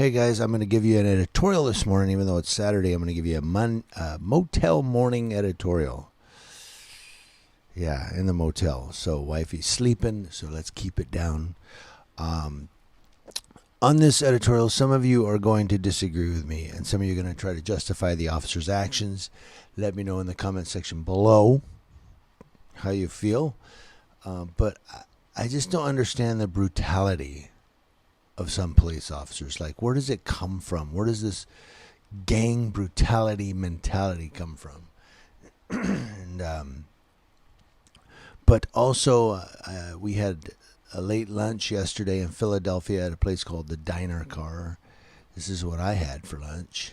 Hey guys, I'm going to give you an editorial this morning. Even though it's Saturday, I'm going to give you a motel morning editorial. Yeah, in the motel. So wifey's sleeping, so let's keep it down. On this editorial, some of you are going to disagree with me, and some of you are going to try to justify the officer's actions. Let me know in the comment section below how you feel. But I just don't understand the brutality of some police officers. Like, where does it come from? Where does this gang brutality mentality come from? But also, we had a late lunch yesterday in Philadelphia at a place called the Diner Car. This is what I had for lunch.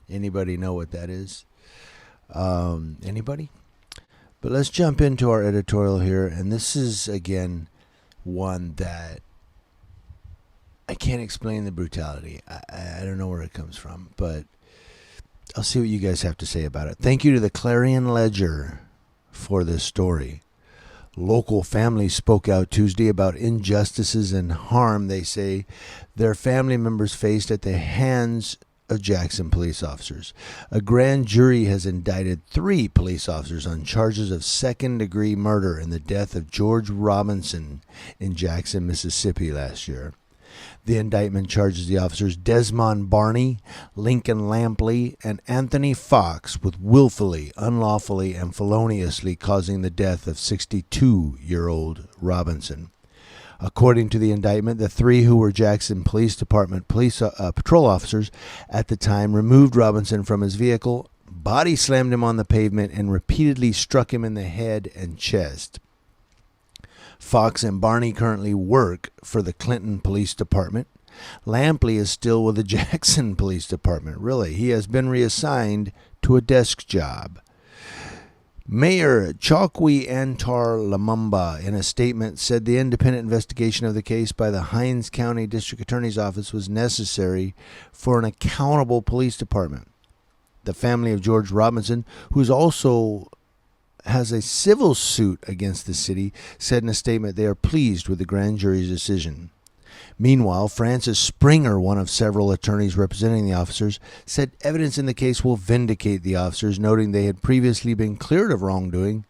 Anybody know what that is? Anybody? But let's jump into our editorial here. And this is, again, one that I can't explain the brutality. I don't know where it comes from, but I'll see what you guys have to say about it. Thank you to the Clarion Ledger for this story. Local families spoke out Tuesday about injustices and harm they say their family members faced at the hands of Jackson police officers. A grand jury has indicted 3 police officers on charges of second-degree murder in the death of George Robinson in Jackson, Mississippi last year. The indictment charges the officers Desmond Barney, Lincoln Lampley, and Anthony Fox with willfully, unlawfully, and feloniously causing the death of 62-year-old Robinson. According to the indictment, the 3 who were Jackson Police Department patrol officers at the time removed Robinson from his vehicle, body slammed him on the pavement, and repeatedly struck him in the head and chest. Fox and Barney currently work for the Clinton Police Department. Lampley is still with the Jackson Police Department. Really, he has been reassigned to a desk job. Mayor Chokwe Antar Lamumba, in a statement, said the independent investigation of the case by the Hinds County District Attorney's Office was necessary for an accountable police department. The family of George Robinson, who is also has a civil suit against the city, said in a statement they are pleased with the grand jury's decision. Meanwhile, Francis Springer, one of several attorneys representing the officers, said evidence in the case will vindicate the officers, noting they had previously been cleared of wrongdoing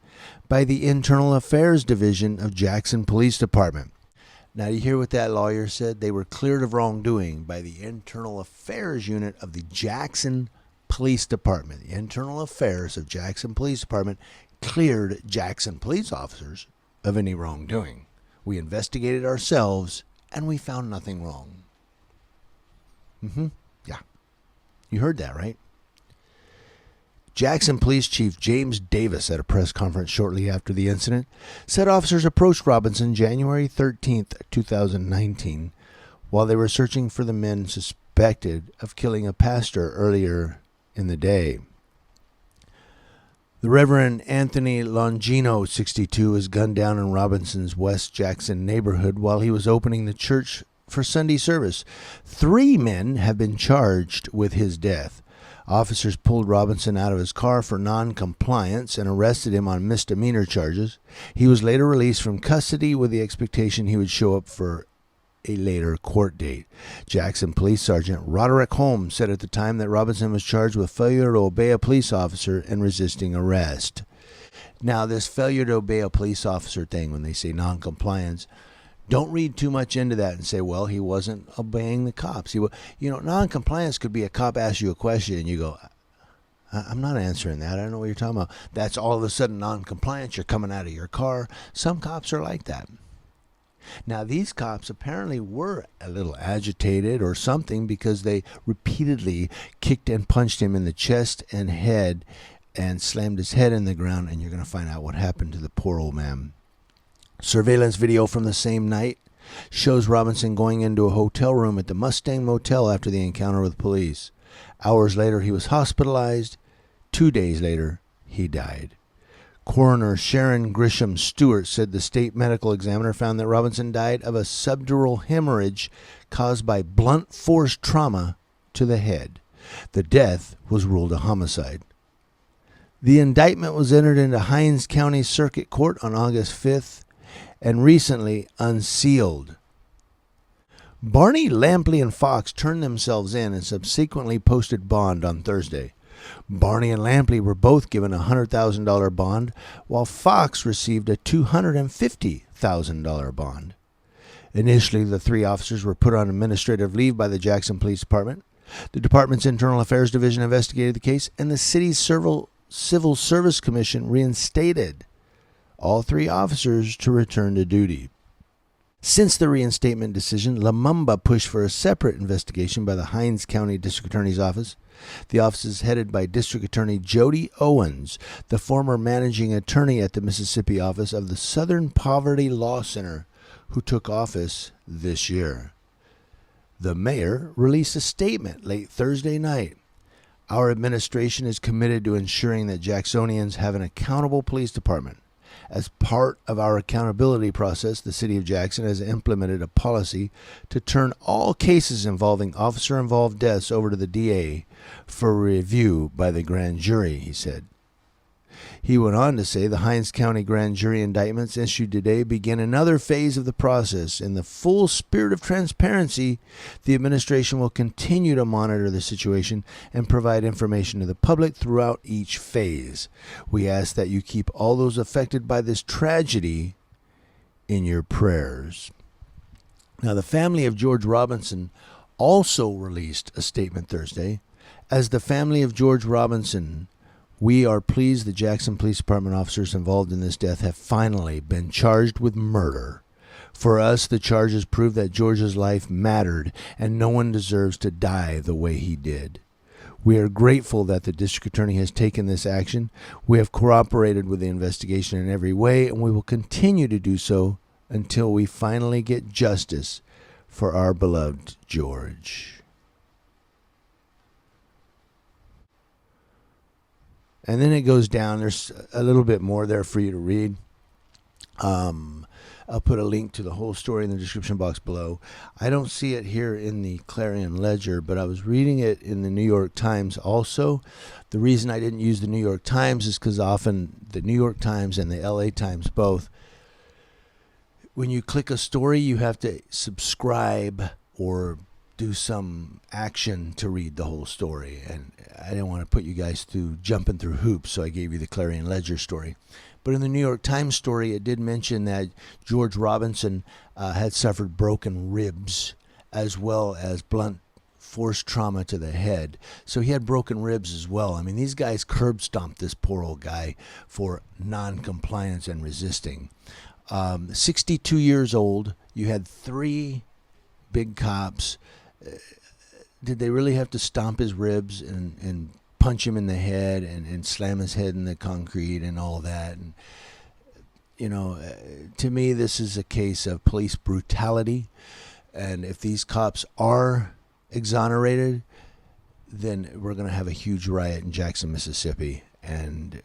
by the Internal Affairs Division of Jackson Police Department. Now, you hear what that lawyer said? They were cleared of wrongdoing by the Internal Affairs Unit of the Jackson Police Department. The Internal Affairs of Jackson Police Department cleared Jackson police officers of any wrongdoing. We investigated ourselves, and we found nothing wrong. Yeah. You heard that, right? Jackson Police Chief James Davis, at a press conference shortly after the incident, said officers approached Robinson January 13th, 2019, while they were searching for the men suspected of killing a pastor earlier in the day. The Reverend Anthony Longino, 62, was gunned down in Robinson's West Jackson neighborhood while he was opening the church for Sunday service. 3 men have been charged with his death. Officers pulled Robinson out of his car for non-compliance and arrested him on misdemeanor charges. He was later released from custody with the expectation he would show up for a later court date. Jackson Police Sergeant Roderick Holmes said at the time that Robinson was charged with failure to obey a police officer and resisting arrest. Now, this failure to obey a police officer thing, when they say non-compliance, don't read too much into that and say, well, he wasn't obeying the cops. Non-compliance could be a cop asks you a question and you go, I'm not answering that. I don't know what you're talking about. That's all of a sudden non-compliance. You're coming out of your car. Some cops are like that. Now, these cops apparently were a little agitated or something because they repeatedly kicked and punched him in the chest and head and slammed his head in the ground, and you're going to find out what happened to the poor old man. Surveillance video from the same night shows Robinson going into a hotel room at the Mustang Motel after the encounter with police. Hours later, he was hospitalized. 2 days later, he died. Coroner Sharon Grisham Stewart said the state medical examiner found that Robinson died of a subdural hemorrhage caused by blunt force trauma to the head. The death was ruled a homicide. The indictment was entered into Hinds County Circuit Court on August 5th and recently unsealed. Barney, Lampley, and Fox turned themselves in and subsequently posted bond on Thursday. Barney and Lampley were both given a $100,000 bond, while Fox received a $250,000 bond. Initially, the three officers were put on administrative leave by the Jackson Police Department. The department's Internal Affairs Division investigated the case, and the city's Civil Service Commission reinstated all three officers to return to duty. Since the reinstatement decision, Lumumba pushed for a separate investigation by the Hinds County District Attorney's Office. The office is headed by District Attorney Jody Owens, the former managing attorney at the Mississippi office of the Southern Poverty Law Center, who took office this year. The mayor released a statement late Thursday night. Our administration is committed to ensuring that Jacksonians have an accountable police department. As part of our accountability process, the City of Jackson has implemented a policy to turn all cases involving officer-involved deaths over to the DA for review by the grand jury, he said. He went on to say the Hinds County grand jury indictments issued today begin another phase of the process. In the full spirit of transparency, the administration will continue to monitor the situation and provide information to the public throughout each phase. We ask that you keep all those affected by this tragedy in your prayers. Now, the family of George Robinson also released a statement Thursday. As the family of George Robinson, we are pleased the Jackson Police Department officers involved in this death have finally been charged with murder. For us, the charges prove that George's life mattered and no one deserves to die the way he did. We are grateful that the district attorney has taken this action. We have cooperated with the investigation in every way, and we will continue to do so until we finally get justice for our beloved George. And then it goes down. There's a little bit more there for you to read. I'll put a link to the whole story in the description box below. I don't see it here in the Clarion Ledger, but I was reading it in the New York Times also. The reason I didn't use the New York Times is because often the New York Times and the LA Times both, when you click a story, you have to subscribe or do some action to read the whole story. And I didn't want to put you guys through jumping through hoops, so I gave you the Clarion Ledger story. But in the New York Times story, it did mention that George Robinson had suffered broken ribs as well as blunt force trauma to the head. So he had broken ribs as well. I mean, these guys curb stomped this poor old guy for non-compliance and resisting. 62 years old. You had three big cops. Did they really have to stomp his ribs and punch him in the head and slam his head in the concrete and all that? And, you know, to me, this is a case of police brutality. And if these cops are exonerated, then we're going to have a huge riot in Jackson, Mississippi, and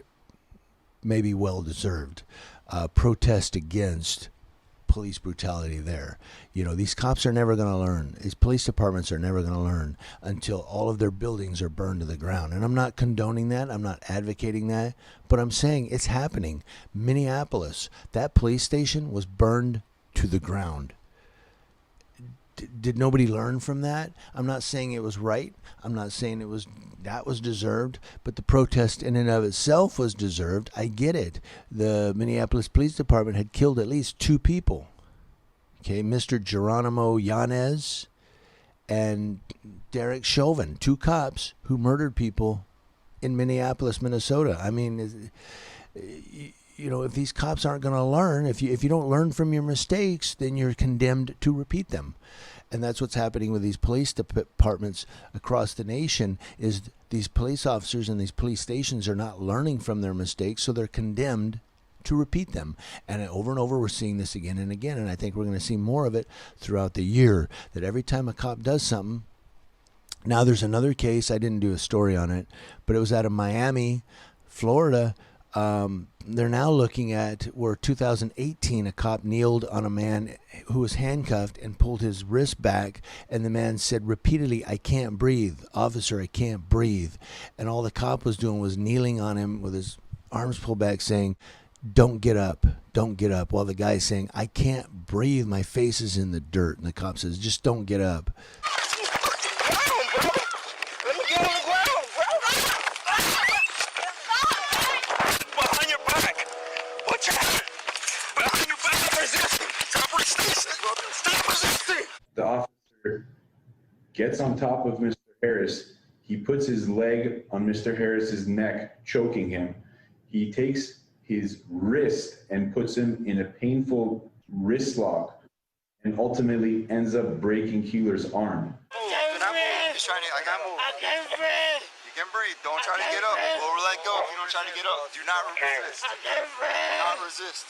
maybe well-deserved protest against police brutality there. You know, these cops are never going to learn. These police departments are never going to learn until all of their buildings are burned to the ground. And I'm not condoning that. I'm not advocating that. But I'm saying it's happening. Minneapolis, that police station was burned to the ground. Did nobody learn from that? I'm not saying it was right. I'm not saying that was deserved, but the protest in and of itself was deserved. I get it. The Minneapolis Police Department had killed at least two people. Okay, Mr. Geronimo Yanez and Derek Chauvin, two cops who murdered people in Minneapolis, Minnesota. I mean, you know, if these cops aren't going to learn, if you don't learn from your mistakes, then you're condemned to repeat them. And that's what's happening with these police departments across the nation, is these police officers and these police stations are not learning from their mistakes, so they're condemned to repeat them. And over we're seeing this again and again, and I think we're going to see more of it throughout the year, that every time a cop does something. Now there's another case, I didn't do a story on it, but it was out of Miami, Florida. They're now looking at where 2018 a cop kneeled on a man who was handcuffed and pulled his wrist back, and the man said repeatedly, "I can't breathe, officer, I can't breathe." And all the cop was doing was kneeling on him with his arms pulled back saying, Don't get up. Don't get up. While the guy's saying, I can't breathe. My face is in the dirt. And the cop says, just don't get up. Let me get on the ground, bro. Behind your back. Watch out. Behind your back. Stop resisting. Stop resisting. Stop resisting. The officer gets on top of Mr. Harris. He puts his leg on Mr. Harris's neck, choking him. He takes his wrist and puts him in a painful wrist lock and ultimately ends up breaking Keeler's arm. He's trying to, I can't breathe. You can breathe. Don't try to get up. Or let go if you don't try to get up. Do not resist. Do not resist.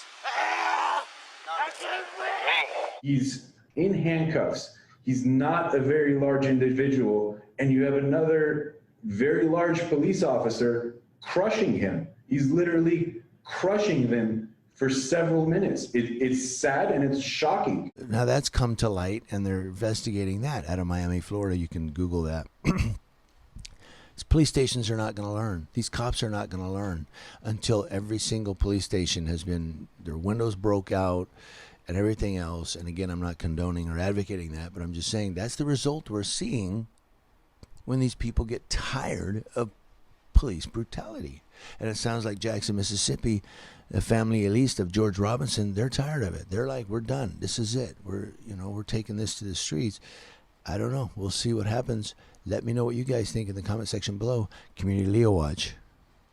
He's in handcuffs. He's not a very large individual, and you have another very large police officer crushing him. He's literally crushing them for several minutes. It's sad and it's shocking. Now that's come to light, and they're investigating that out of Miami, Florida. You can Google that. These police stations are not going to learn. These cops are not going to learn until every single police station has been, their windows broke out and everything else. And again, I'm not condoning or advocating that, but I'm just saying that's the result we're seeing when these people get tired of police brutality. And it sounds like Jackson, Mississippi, the family at least of George Robinson, they're tired of it. They're like, we're done. This is it. We're taking this to the streets. I don't know. We'll see what happens. Let me know what you guys think in the comment section below. Community Leo Watch.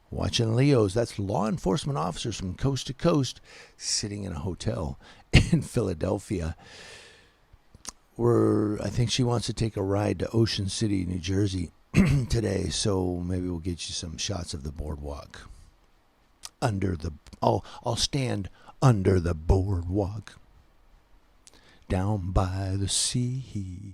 Watching Leos. That's law enforcement officers from coast to coast sitting in a hotel in Philadelphia. I think she wants to take a ride to Ocean City, New Jersey today, so maybe we'll get you some shots of the boardwalk. I'll stand under the boardwalk down by the sea.